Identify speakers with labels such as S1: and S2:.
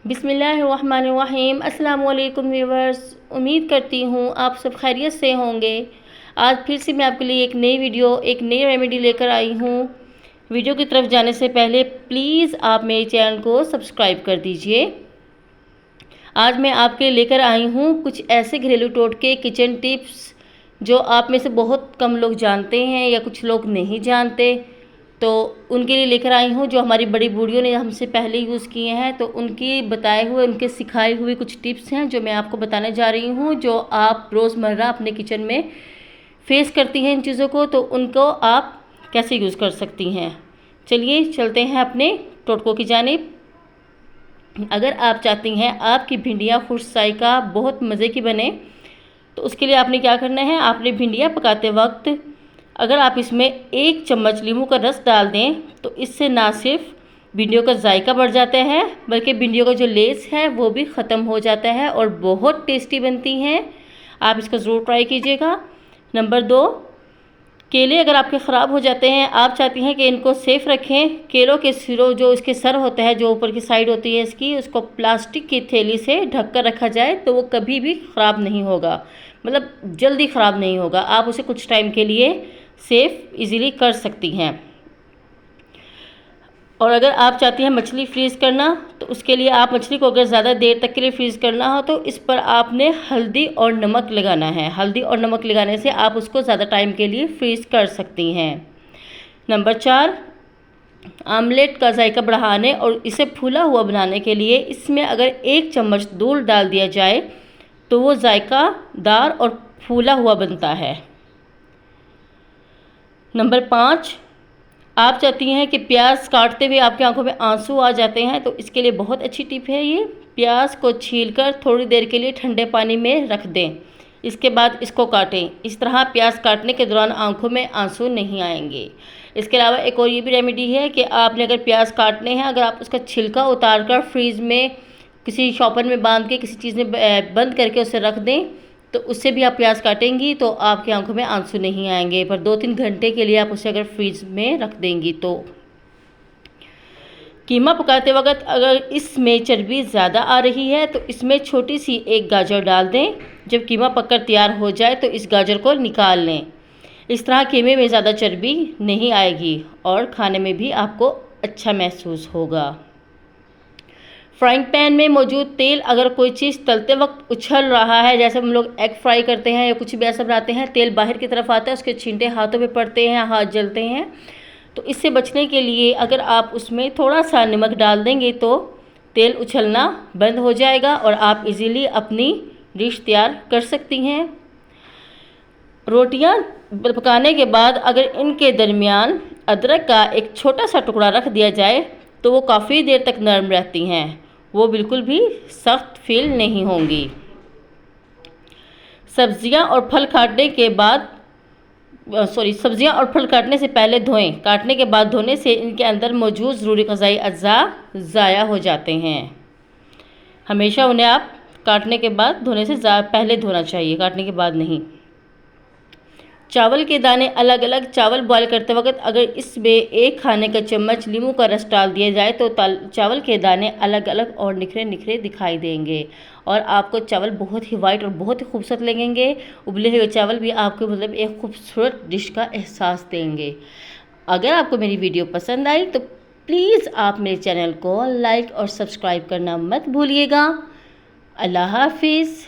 S1: बिस्मिल्लाहिर्रहमानिर्रहीम। अस्सलाम वालेकुम व्यूअर्स, उम्मीद करती हूँ आप सब खैरियत से होंगे। आज फिर से मैं आपके लिए एक नई वीडियो, एक नई रेमेडी लेकर आई हूँ। वीडियो की तरफ जाने से पहले प्लीज़ आप मेरे चैनल को सब्सक्राइब कर दीजिए। आज मैं आपके लिए लेकर आई हूँ कुछ ऐसे घरेलू टोटके, किचन टिप्स जो आप में से बहुत कम लोग जानते हैं या कुछ लोग नहीं जानते, तो उनके लिए लेकर आई हूँ जो हमारी बड़ी बूढ़ियों ने हमसे पहले यूज़ किए हैं। तो उनकी बताए हुए, उनके सिखाए हुए कुछ टिप्स हैं जो मैं आपको बताने जा रही हूँ, जो आप रोज़मर्रा अपने किचन में फेस करती हैं इन चीज़ों को, तो उनको आप कैसे यूज़ कर सकती हैं। चलिए चलते हैं अपने टोटकों की जानिब। अगर आप चाहती हैं आपकी भिंडियाँ खुश जायका बहुत मज़े की बने, तो उसके लिए आपने क्या करना है, आपने भिंडियाँ पकाते वक्त अगर आप इसमें 1 चम्मच नींबू का रस डाल दें तो इससे ना सिर्फ भिंडियों का जायका बढ़ जाता है, बल्कि भिंडियों का जो लेस है वो भी ख़त्म हो जाता है और बहुत टेस्टी बनती हैं। आप इसको ज़रूर ट्राई कीजिएगा। नंबर 2, केले अगर आपके ख़राब हो जाते हैं, आप चाहती हैं कि इनको सेफ़ रखें, केलों के सिरों, जो इसके सर होता है, जो ऊपर की साइड होती है इसकी, उसको प्लास्टिक की थैली से ढक कर रखा जाए तो वो कभी भी ख़राब नहीं होगा, मतलब जल्दी ख़राब नहीं होगा। आप उसे कुछ टाइम के लिए सेफ़ इजीली कर सकती हैं। और अगर आप चाहती हैं मछली फ्रीज़ करना, तो उसके लिए आप मछली को अगर ज़्यादा देर तक के लिए फ्रीज़ करना हो तो इस पर आपने हल्दी और नमक लगाना है। हल्दी और नमक लगाने से आप उसको ज़्यादा टाइम के लिए फ्रीज़ कर सकती हैं। नंबर 4, आमलेट का जायका बढ़ाने और इसे फूला हुआ बनाने के लिए इसमें अगर 1 चम्मच दूध डाल दिया जाए तो वो जायकादार और फूला हुआ बनता है। नंबर 5, आप चाहती हैं कि प्याज काटते हुए आपकी आंखों में आंसू आ जाते हैं, तो इसके लिए बहुत अच्छी टिप है ये। प्याज को छीलकर थोड़ी देर के लिए ठंडे पानी में रख दें, इसके बाद इसको काटें। इस तरह प्याज काटने के दौरान आंखों में आंसू नहीं आएंगे। इसके अलावा एक और ये भी रेमेडी है कि आपने अगर प्याज काटने हैं, अगर आप उसका छिलका उतार कर फ्रीज़ में किसी शॉपर में बांध के, किसी चीज़ में बंद करके उसे रख दें, तो उससे भी आप प्याज काटेंगी तो आपकी आंखों में आंसू नहीं आएंगे। पर 2-3 घंटे के लिए आप उसे अगर फ्रीज में रख देंगी तो। कीमा पकाते वक्त अगर इसमें चर्बी ज़्यादा आ रही है तो इसमें छोटी सी 1 गाजर डाल दें। जब कीमा पककर तैयार हो जाए तो इस गाजर को निकाल लें। इस तरह कीमे में ज़्यादा चर्बी नहीं आएगी और खाने में भी आपको अच्छा महसूस होगा। फ्राइंग पैन में मौजूद तेल अगर कोई चीज़ तलते वक्त उछल रहा है, जैसे हम लोग एग फ्राई करते हैं या कुछ भी ऐसा बनाते हैं, तेल बाहर की तरफ आता है, उसके छींटे हाथों पे पड़ते हैं, हाथ जलते हैं, तो इससे बचने के लिए अगर आप उसमें थोड़ा सा नमक डाल देंगे तो तेल उछलना बंद हो जाएगा और आप इजीली अपनी डिश तैयार कर सकती हैं। रोटियां पकाने के बाद अगर इनके दरमियान अदरक का एक छोटा सा टुकड़ा रख दिया जाए तो वो काफ़ी देर तक नरम रहती हैं, वो बिल्कुल भी सख्त फील नहीं होंगी। सब्जियां और फल काटने से पहले धोएं। काटने के बाद धोने से इनके अंदर मौजूद ज़रूरी ग़िज़ाई अज्जा ज़ाया हो जाते हैं। हमेशा उन्हें आप काटने के बाद धोने से पहले धोना चाहिए, काटने के बाद नहीं। चावल के दाने अलग अलग, चावल बॉयल करते वक्त अगर इसमें 1 खाने का चम्मच नींबू का रस डाल दिया जाए तो चावल के दाने अलग अलग और निखरे निखरे दिखाई देंगे और आपको चावल बहुत ही वाइट और बहुत ही खूबसूरत लगेंगे। उबले हुए चावल भी आपको मतलब एक खूबसूरत डिश का एहसास देंगे। अगर आपको मेरी वीडियो पसंद आई तो प्लीज़ आप मेरे चैनल को लाइक और सब्सक्राइब करना मत भूलिएगा। अल्लाह हाफिज़।